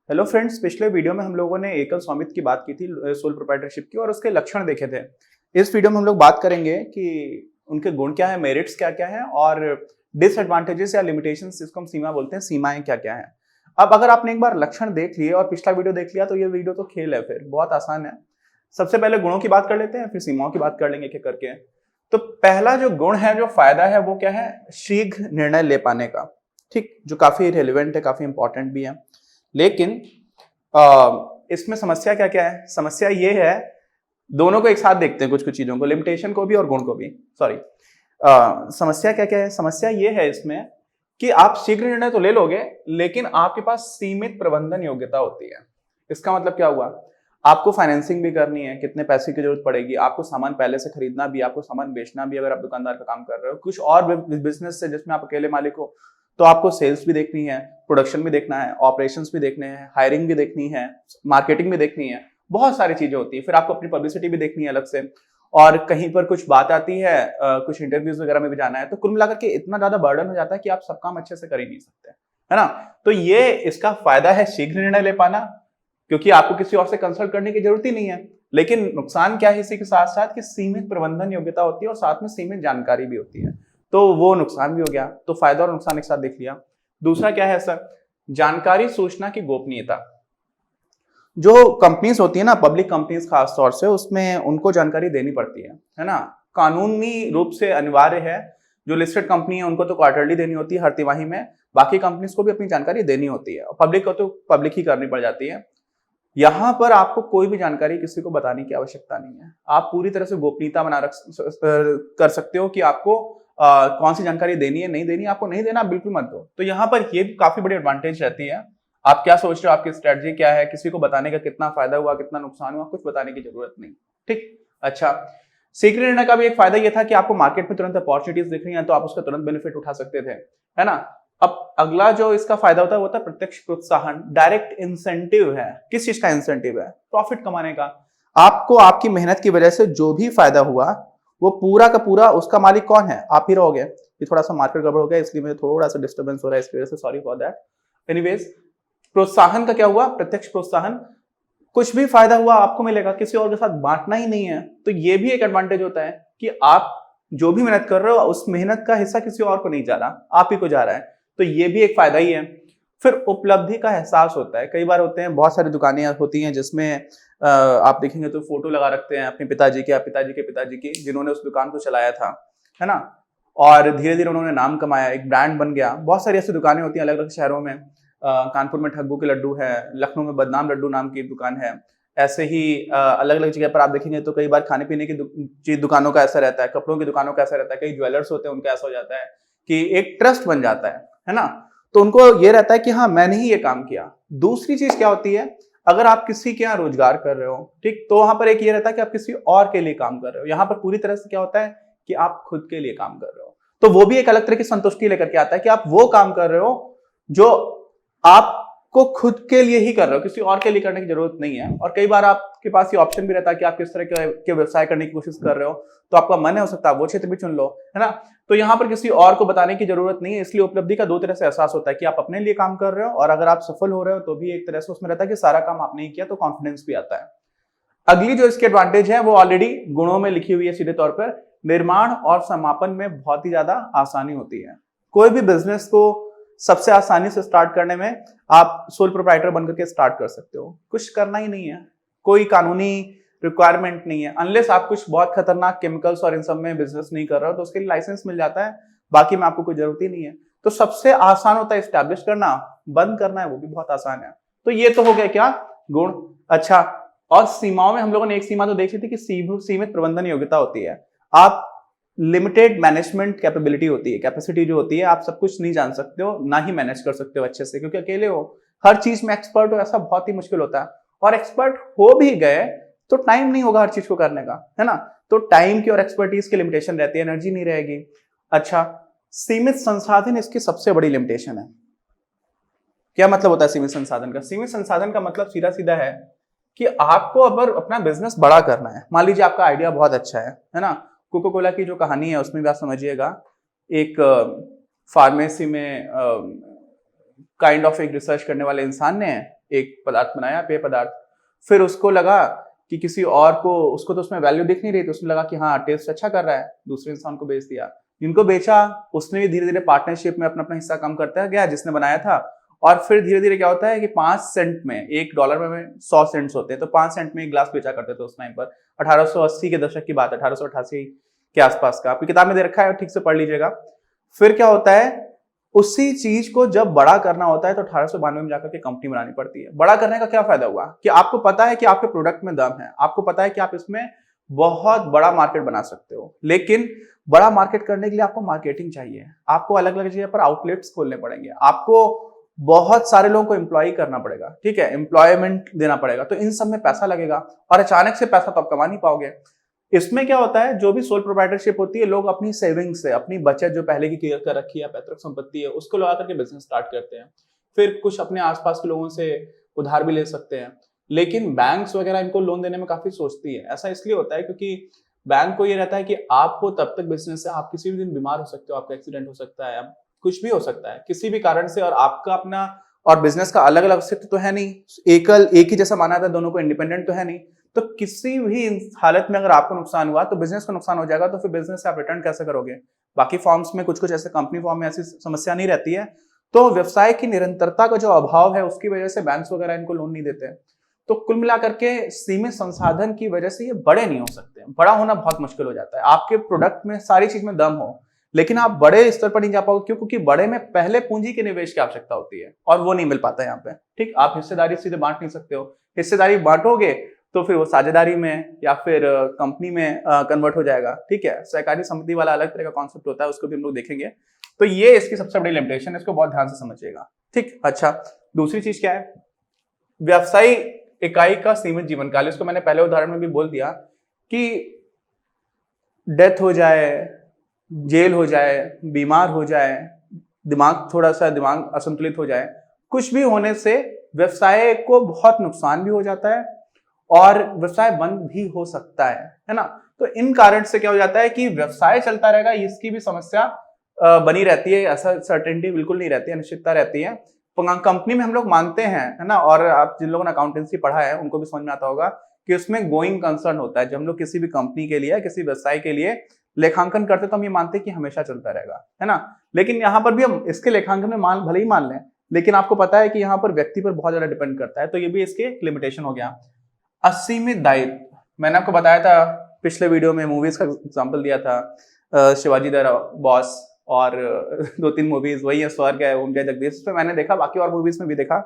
Hello friends, पिछले video में हम लोगों ने एकल स्वामित्व की बात की थी, सोल प्रोप्राइटरशिप की, और उसके लक्षण देखे थे। इस वीडियो में हम लोग बात करेंगे कि उनके गुण क्या है, मेरिट्स क्या क्या है और डिसएडवांटेजेस या लिमिटेशंस, जिसको हम सीमा बोलते हैं, सीमाएं क्या क्या है। अब अगर आपने एक बार लक्षण देख लिए और पिछला वीडियो देख लिया तो ये वीडियो तो खेल है, फिर बहुत आसान है। सबसे पहले गुणों की बात कर लेते हैं, फिर सीमाओं की बात कर लेंगे एक एक करके। तो पहला जो गुण है, जो फायदा है, वो क्या है? शीघ्र निर्णय ले पाने का। ठीक, जो काफी रिलेवेंट है, काफी इंपॉर्टेंट भी है। लेकिन इसमें समस्या क्या क्या है? समस्या ये है, दोनों को एक साथ देखते हैं, कुछ कुछ चीजों को, लिमिटेशन को भी और गुण को भी। सॉरी, समस्या क्या क्या है? समस्या ये है इसमें कि आप शीघ्र निर्णय तो ले लोगे, लेकिन आपके पास सीमित प्रबंधन योग्यता होती है। इसका मतलब क्या हुआ? आपको फाइनेंसिंग भी करनी है, कितने पैसे की जरूरत पड़ेगी, आपको सामान पहले से खरीदना भी, आपको सामान बेचना भी, अगर आप दुकानदार का काम कर रहे हो, कुछ और बिजनेस से जिसमें आप अकेले मालिक हो, तो आपको सेल्स भी देखनी है, प्रोडक्शन भी देखना है, ऑपरेशंस भी देखने हैं, हायरिंग भी देखनी है, मार्केटिंग भी देखनी है, बहुत सारी चीजें होती है। फिर आपको अपनी पब्लिसिटी भी देखनी है अलग से, और कहीं पर कुछ बात आती है, कुछ इंटरव्यूज वगैरह में भी जाना है, तो कुल मिलाकर के इतना ज्यादा बर्डन हो जाता है कि आप सब काम अच्छे से कर ही नहीं सकते, है ना। तो ये इसका फायदा है, शीघ्र निर्णय ले पाना, क्योंकि आपको किसी और से कंसल्ट करने की जरूरत ही नहीं है। लेकिन नुकसान क्या है इसी के साथ साथ, कि सीमित प्रबंधन योग्यता होती है और साथ में सीमित जानकारी भी होती है, तो वो नुकसान भी हो गया। तो फायदा और नुकसान एक साथ देख लिया। दूसरा क्या है सर? जानकारी सूचना की गोपनीयता। जो कंपनीज होती है ना, पब्लिक कंपनीज खास तौर से, उसमें उनको जानकारी देनी पड़ती है ना। कानूनी रूप से अनिवार्य है। जो लिस्टेड कंपनी है उनको तो क्वार्टरली देनी होती है, हर तिमाही में। बाकी कंपनीज को भी अपनी जानकारी देनी होती है, और पब्लिक को तो पब्लिक ही करनी पड़ जाती है। यहां पर आपको कोई भी जानकारी किसी को बताने की आवश्यकता नहीं है। आप पूरी तरह से गोपनीयता बना कर सकते हो कि आपको कौन सी जानकारी देनी है, नहीं देनी, आपको नहीं देना, बिल्कुल मत दो। तो यहाँ पर ये काफी बड़ी एडवांटेज रहती है। आप क्या सोच रहे हो, आपकी स्ट्रेटजी क्या है, किसी को बताने का कितना फायदा हुआ, कितना नुकसान हुआ, कुछ बताने की जरूरत नहीं। ठीक, अच्छा। शीघ्र निर्णय का भी एक फायदा यह था कि आपको मार्केट में तुरंत अपॉर्चुनिटीज दिख रही हैं, तो आप उसका तुरंत बेनिफिट उठा सकते थे, है ना। अब अगला जो इसका फायदा होता है वो होता है प्रत्यक्ष प्रोत्साहन, डायरेक्ट इंसेंटिव है। किस चीज का इंसेंटिव है? प्रॉफिट कमाने का। आपको आपकी मेहनत की वजह से जो भी फायदा हुआ, वो पूरा का पूरा उसका मालिक कौन है? आप ही रहोगे। ये थोड़ा सा मार्केट गड़बड़ हो गया, इसलिए मुझे थोड़ा सा डिस्टर्बेंस हो रहा है, इसकी वजह से सॉरी फॉर दैट। एनीवेज, प्रोत्साहन का क्या हुआ? प्रत्यक्ष प्रोत्साहन। कुछ भी फायदा हुआ आपको मिलेगा, किसी और के साथ बांटना ही नहीं है। तो ये भी एक एडवांटेज होता है कि आप जो भी मेहनत कर रहे हो, उस मेहनत का हिस्सा किसी और को नहीं जा रहा, आप ही को जा रहा है। तो ये भी एक फायदा ही है। फिर उपलब्धि का एहसास होता है। कई बार होते हैं, बहुत सारी दुकानें होती हैं जिसमें आप देखेंगे तो फोटो लगा रखते हैं अपने पिताजी के या पिताजी के पिताजी की, जिन्होंने उस दुकान को चलाया था, है ना। और धीरे धीरे उन्होंने नाम कमाया, एक ब्रांड बन गया। बहुत सारी ऐसी दुकानें होती हैं अलग अलग शहरों में। कानपुर में ठग्गू के लड्डू है, लखनऊ में बदनाम लड्डू नाम की दुकान है। ऐसे ही अलग अलग जगह पर आप देखेंगे तो कई बार खाने पीने की दुकानों का ऐसा रहता है, कपड़ों की दुकानों का ऐसा रहता है, कई ज्वेलर्स होते हैं उनका ऐसा हो जाता है कि एक ट्रस्ट बन जाता है ना। तो उनको ये रहता है कि हाँ, मैंने ही ये काम किया। दूसरी चीज क्या होती है? अगर आप किसी के यहाँ रोजगार कर रहे हो, ठीक, तो वहां पर एक ये रहता है कि आप किसी और के लिए काम कर रहे हो। यहाँ पर पूरी तरह से क्या होता है कि आप खुद के लिए काम कर रहे हो। तो वो भी एक अलग तरह की संतुष्टि लेकर के आता है कि आप वो काम कर रहे हो जो आपको खुद के लिए ही कर रहे हो, किसी और के लिए करने की जरूरत नहीं है। और कई बार आपके पास ये ऑप्शन भी रहता है कि आप किस तरह के व्यवसाय करने की कोशिश कर रहे हो, तो आपका मन है, हो सकता है वो क्षेत्र भी चुन लो, है ना। तो यहाँ पर किसी और को बताने की जरूरत नहीं है। इसलिए उपलब्धि का दो तरह से एहसास होता है कि आप अपने लिए काम कर रहे हो, और अगर आप सफल हो रहे हो तो भी एक तरह से उसमें रहता है कि सारा काम आपने ही किया, तो कॉन्फिडेंस भी आता है। अगली जो इसकी एडवांटेज है वो ऑलरेडी गुणों में लिखी हुई है सीधे तौर पर। निर्माण और समापन में बहुत ही ज्यादा आसानी होती है। कोई भी बिजनेस को सबसे आसानी से स्टार्ट करने में आप सोल प्रोप्राइटर बनकर के स्टार्ट कर सकते हो। कुछ करना ही नहीं है, कोई कानूनी रिक्वायरमेंट नहीं है, अनलेस आप कुछ बहुत खतरनाक केमिकल्स और इन सब में बिजनेस नहीं कर रहे हो, तो उसके लिए लाइसेंस मिल जाता है। बाकी में आपको कोई जरूरत ही नहीं है। तो सबसे आसान होता है स्टैब्लिश करना, बंद करना है वो भी बहुत आसान है। तो ये तो हो गया क्या? गुण। अच्छा, और सीमाओं में हम लोगों ने एक सीमा तो देखी थी कि सीमित प्रबंधन योग्यता होती है। आप लिमिटेड मैनेजमेंट कैपेबिलिटी होती है, कैपेसिटी जो होती है, आप सब कुछ नहीं जान सकते हो, ना ही मैनेज कर सकते हो अच्छे से, क्योंकि अकेले हो। हर चीज में एक्सपर्ट हो ऐसा बहुत ही मुश्किल होता है। और एक्सपर्ट हो भी गए तो टाइम नहीं होगा हर चीज को करने का, है ना। तो टाइम की और एक्सपर्टीज की लिमिटेशन रहती है, एनर्जी नहीं रहेगी। अच्छा, सीमित संसाधन इसकी सबसे बड़ी लिमिटेशन है। क्या मतलब होता है सीमित संसाधन का? सीमित संसाधन का मतलब सीधा सीधा है कि आपको अगर अपना बिजनेस बड़ा करना है, मान लीजिए आपका आइडिया बहुत अच्छा है ना। कोको कोला की जो कहानी है उसमें भी आप समझिएगा, एक फार्मेसी में काइंड ऑफ एक रिसर्च करने वाले इंसान ने एक पदार्थ बनाया, पेय पदार्थ, फिर उसको लगा कि किसी और को, उसको तो उसमें वैल्यू दिख नहीं रही, तो उसने लगा कि हाँ टेस्ट अच्छा कर रहा है, दूसरे इंसान को बेच दिया। जिनको बेचा उसने भी धीरे धीरे पार्टनरशिप में अपना अपना हिस्सा कम करता गया जिसने बनाया था, और फिर धीरे धीरे क्या होता है कि 5 सेंट में, $1 में 100 सेंट्स होते हैं, तो 5 सेंट में एक ग्लास बेचा करते थे उस टाइम पर। 1880 के दशक की बात है, 1888 के आसपास का, आपकी किताब में दे रखा है, ठीक से पढ़ लीजिएगा। फिर क्या होता है, उसी चीज को जब बड़ा करना होता है तो 1892 में जाकर के कंपनी बनानी पड़ती है। बड़ा करने का क्या फायदा हुआ कि आपको पता है कि आपके प्रोडक्ट में दम है, आपको पता है कि आप इसमें बहुत बड़ा मार्केट बना सकते हो, लेकिन बड़ा मार्केट करने के लिए आपको मार्केटिंग चाहिए, आपको अलग अलग जगह पर आउटलेट्स खोलने पड़ेंगे, आपको बहुत सारे लोगों को एम्प्लॉय करना पड़ेगा, ठीक है, एम्प्लॉयमेंट देना पड़ेगा, तो इन सब में पैसा लगेगा और अचानक से पैसा तो आप कमा नहीं पाओगे। इसमें क्या होता है, जो भी सोल प्रोप्राइटरशिप होती है, लोग अपनी सेविंग से, अपनी बचत जो पहले की क्लियर कर रखी है, पैतृक संपत्ति है, उसको लगा करके बिजनेस स्टार्ट करते हैं। फिर कुछ अपने आसपास के लोगों से उधार भी ले सकते हैं, लेकिन बैंक्स वगैरह इनको लोन देने में काफी सोचती है। ऐसा इसलिए होता है क्योंकि बैंक को ये रहता है कि आपको तब तक बिजनेस है, आप किसी भी दिन बीमार हो सकते हो, आपका एक्सीडेंट हो सकता है, कुछ भी हो सकता है किसी भी कारण से, और आपका अपना और बिजनेस का अलग अलग अस्तित्व तो है नहीं, एक ही जैसा माना था, दोनों को इंडिपेंडेंट तो है नहीं, तो किसी भी हालत में अगर आपको नुकसान हुआ तो बिजनेस को नुकसान हो जाएगा, तो फिर बिजनेस से आप रिटर्न कैसे करोगे। बाकी फॉर्म्स में कुछ ऐसे, कंपनी फॉर्म में ऐसी समस्या नहीं रहती है। तो व्यवसाय की निरंतरता का जो अभाव है उसकी वजह से बैंक्स वगैरह इनको लोन नहीं देते। तो कुल मिलाकर के सीमित संसाधन की वजह से ये बड़े नहीं हो सकते, बड़ा होना बहुत मुश्किल हो जाता है। आपके प्रोडक्ट में सारी चीज में दम हो, लेकिन आप बड़े स्तर पर नहीं जा पाओगे, क्यों? क्योंकि बड़े में पहले पूंजी के निवेश की आवश्यकता होती है और वो नहीं मिल पाता है यहाँ पे, ठीक। आप हिस्सेदारी सीधे बांट नहीं सकते हो, हिस्सेदारी बांटोगे तो फिर वो साझेदारी में या फिर कंपनी में कन्वर्ट हो जाएगा, ठीक है। सहकारी संपत्ति वाला अलग तरह का कॉन्सेप्ट होता है, उसको भी हम लोग देखेंगे। तो ये इसकी सबसे बड़ी लिमिटेशन है, इसको बहुत ध्यान से समझिएगा, ठीक। अच्छा, दूसरी चीज क्या है, व्यवसायी इकाई का सीमित जीवन काल। इसको मैंने पहले उदाहरण में भी बोल दिया कि डेथ हो जाए, जेल हो जाए, बीमार हो जाए, दिमाग असंतुलित हो जाए, कुछ भी होने से व्यवसाय को बहुत नुकसान भी हो जाता है और व्यवसाय बंद भी हो सकता है ना। तो इन कारण से क्या हो जाता है कि व्यवसाय चलता रहेगा, इसकी भी समस्या बनी रहती है, ऐसा सर्टेनिटी बिल्कुल नहीं रहती है, अनिश्चितता रहती है। कंपनी में हम लोग मानते हैं, है ना, और आप जिन लोगों ने अकाउंटेंसी पढ़ा है उनको भी समझ में आता होगा कि उसमें गोइंग कंसर्न होता है। जब हम लोग किसी भी कंपनी के लिए, किसी व्यवसाय के लिए लेखांकन करते तो हम ये मानते हैं कि हमेशा चलता रहेगा, है ना। लेकिन यहाँ पर भी हम इसके लेखांकन में भले ही मान लें, लेकिन आपको पता है कि यहाँ पर व्यक्ति पर बहुत ज्यादा डिपेंड करता है, तो ये भी इसके लिमिटेशन हो गया। असीमित दायित्व, मैंने आपको बताया था पिछले वीडियो में, मूवीज का एग्जांपल दिया था, शिवाजी द बॉस और 2-3 मूवीज, वही है स्वर्ग है, ओम जय जगदीश, उसमें मैंने देखा, बाकी और मूवीज में भी देखा,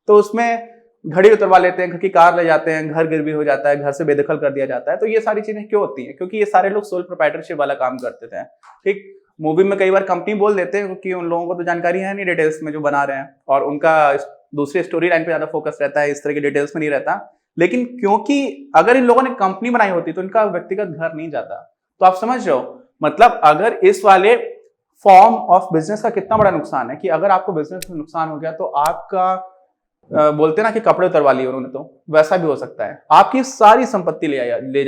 तो उसमें घड़ी उतरवा लेते हैं, घर की कार ले जाते हैं, घर गिरवी हो जाता है, घर से बेदखल कर दिया जाता है। तो ये सारी चीजें क्यों होती हैं? क्योंकि ये सारे लोग सोल प्रोप्राइटरशिप वाला काम करते थे, ठीक। मूवी में कई बार कंपनी बोल देते हैं क्योंकि उन लोगों को तो जानकारी है नहीं डिटेल्स में जो बना रहे हैं, और उनका दूसरी स्टोरी लाइन पे ज्यादा फोकस रहता है, इस तरह की डिटेल्स में नहीं रहता। लेकिन क्योंकि अगर इन लोगों ने कंपनी बनाई होती तो इनका व्यक्तिगत घर नहीं जाता। तो आप समझ रहे हो, मतलब अगर इस वाले फॉर्म ऑफ बिजनेस का कितना बड़ा नुकसान है कि अगर आपको बिजनेस में नुकसान हो गया तो आपका बोलते ना कि कपड़े उतरवा लिए उन्होंने, तो वैसा भी हो सकता है, आपकी सारी संपत्ति ले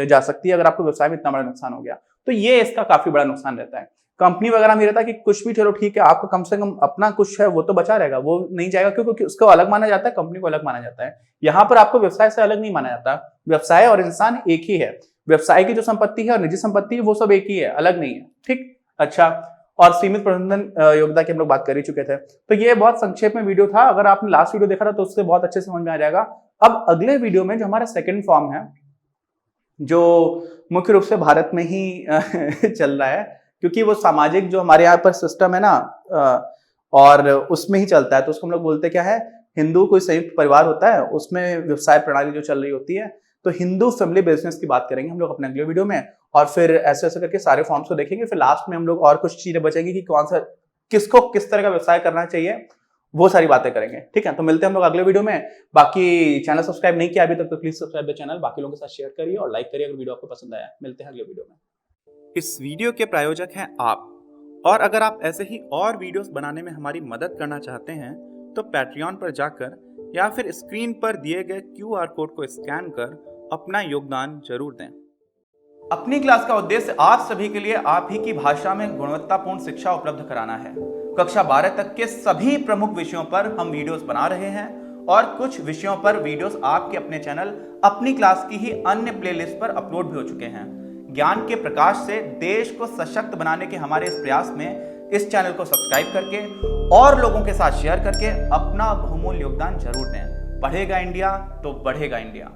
जा सकती है अगर आपको व्यवसाय में इतना बड़ा नुकसान हो गया। तो ये इसका काफी बड़ा नुकसान रहता है। कंपनी वगैरह में रहता है कि कुछ भी चलो ठीक है, आपका कम से कम अपना कुछ है वो तो बचा रहेगा, वो नहीं जाएगा, क्योंकि उसको अलग माना जाता है, कंपनी को अलग माना जाता है। यहाँ पर आपको व्यवसाय से अलग नहीं माना जाता, व्यवसाय और इंसान एक ही है, व्यवसाय की जो संपत्ति है और निजी संपत्ति है वो सब एक ही है, अलग नहीं है, ठीक। अच्छा, और सीमित प्रबंधन योग्यता की हम लोग बात कर ही चुके थे। तो ये बहुत संक्षेप में वीडियो था, अगर आपने लास्ट वीडियो देखा था तो उससे बहुत अच्छे से समझ में आ जाएगा। अब अगले वीडियो में जो हमारा सेकंड फॉर्म है, जो मुख्य रूप से भारत में ही चल रहा है, क्योंकि वो सामाजिक जो हमारे यहाँ पर सिस्टम है ना, और उसमें ही चलता है, तो उसको हम लोग बोलते क्या है, हिंदू कोई संयुक्त परिवार होता है, उसमें व्यवसाय प्रणाली जो चल रही होती है, तो हिंदू फैमिली बिजनेस की बात करेंगे हम लोग अपने अगले वीडियो में, और फिर ऐसे ऐसे करके सारे फॉर्म्स को देखेंगे। फिर लास्ट में हम लोग और कुछ चीजें बचेंगी कि कौन सा, किसको किस तरह का व्यवसाय करना चाहिए, वो सारी बातें करेंगे, ठीक है। तो मिलते हैं हम लोग अगले वीडियो में। बाकी चैनल सब्सक्राइब नहीं किया अभी तक तो प्लीज सब्सक्राइब द चैनल, बाकी लोगों के साथ शेयर करिए और लाइक करिए अगर वीडियो आपको पसंद आया। मिलते हैं अगले वीडियो में। इस वीडियो के प्रायोजक हैं आप, और अगर आप ऐसे ही और वीडियोस बनाने में हमारी मदद करना चाहते हैं तो पैट्रियन पर जाकर या फिर स्क्रीन पर दिए गए QR कोड को स्कैन कर अपना योगदान जरूर दें। अपनी क्लास का उद्देश्य आप सभी के लिए आप ही की भाषा में गुणवत्तापूर्ण शिक्षा उपलब्ध कराना है। कक्षा 12 तक के सभी प्रमुख विषयों पर हम वीडियोस बना रहे हैं और कुछ विषयों पर वीडियोस आपके अपने चैनल अपनी क्लास की ही अन्य प्लेलिस्ट पर अपलोड भी हो चुके हैं। ज्ञान के प्रकाश से देश को सशक्त बनाने के हमारे इस प्रयास में इस चैनल को सब्सक्राइब करके और लोगों के साथ शेयर करके अपना बहुमूल्य योगदान जरूर दें। पढ़ेगा इंडिया तो बढ़ेगा इंडिया।